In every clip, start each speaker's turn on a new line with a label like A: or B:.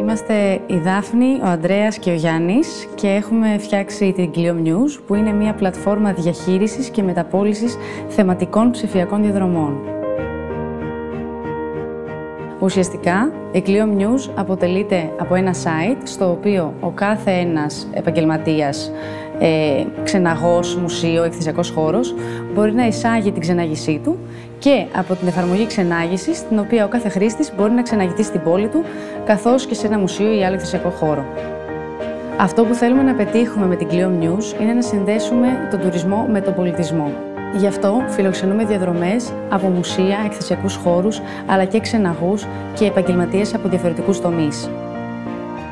A: Είμαστε η Δάφνη, ο Ανδρέας και ο Γιάννης και έχουμε φτιάξει την Clio News, που είναι μια πλατφόρμα διαχείρισης και μεταπώλησης θεματικών ψηφιακών διαδρομών. Ουσιαστικά, η Clio News αποτελείται από ένα site στο οποίο ο κάθε ένας επαγγελματίας, ξεναγός, μουσείο, εκθεσιακός χώρος, μπορεί να εισάγει την ξενάγησή του και από την εφαρμογή ξενάγησης, την οποία ο κάθε χρήστης μπορεί να ξεναγηθεί στην πόλη του, καθώς και σε ένα μουσείο ή άλλο εκθεσιακό χώρο. Αυτό που θέλουμε να πετύχουμε με την Clio News είναι να συνδέσουμε τον τουρισμό με τον πολιτισμό. Γι' αυτό φιλοξενούμε διαδρομές από μουσεία, εκθεσιακούς χώρους, αλλά και ξεναγούς και επαγγελματίες από διαφορετικούς τομείς.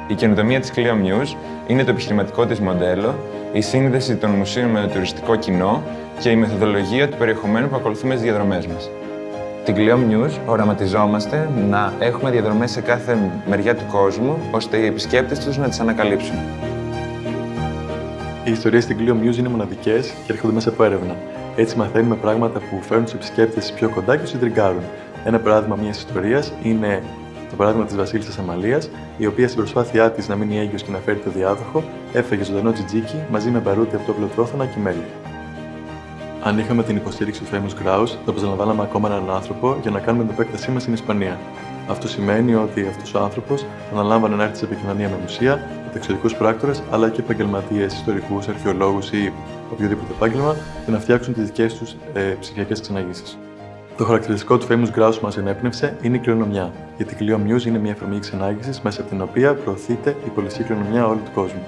B: Η καινοτομία της Clio News είναι το επιχειρηματικό της μοντέλο, η σύνδεση των μουσείων με το τουριστικό κοινό και η μεθοδολογία του περιεχομένου που ακολουθούμε στις διαδρομές μας. Την Clio News οραματιζόμαστε να έχουμε διαδρομές σε κάθε μεριά του κόσμου, ώστε οι επισκέπτες τους να τις ανακαλύψουν.
C: Οι ιστορίες στην Clio News είναι μοναδικές και έρχονται μέσα από έρευνα. Έτσι, μαθαίνουμε πράγματα που φέρνουν τους επισκέπτες πιο κοντά και τους ιντριγκάρουν. Ένα παράδειγμα μιας ιστορίας είναι το παράδειγμα της Βασίλισσας Αμαλίας, η οποία στην προσπάθειά της να μείνει έγκυος και να φέρει το διάδοχο, έφεγε ζωντανό τζιτζίκι μαζί με μπαρούτι από το πλωτόθωνα και μέλι. Αν είχαμε την υποστήριξη του Famous Grouse, θα προσλαμβάναμε ακόμα έναν άνθρωπο για να κάνουμε την επέκτασή μας στην Ισπανία. Αυτό σημαίνει ότι αυτός ο άνθρωπος αναλάμβανε να έρθει σε επικοινωνία με μουσεία, μεταξωτικούς πράκτορες, αλλά και επαγγελματίες, ιστορικούς, αρχαιολόγους ή οποιοδήποτε επάγγελμα, για να φτιάξουν τις δικές τους ψηφιακές ξεναγήσεις. Το χαρακτηριστικό του Famous Grouse που μας ενέπνευσε είναι η κληρονομιά, γιατί η Clio News είναι μια εφαρμογή ξενάγησης μέσα από την οποία προωθείται η πολυσή κληρονομιά όλου του κόσμου.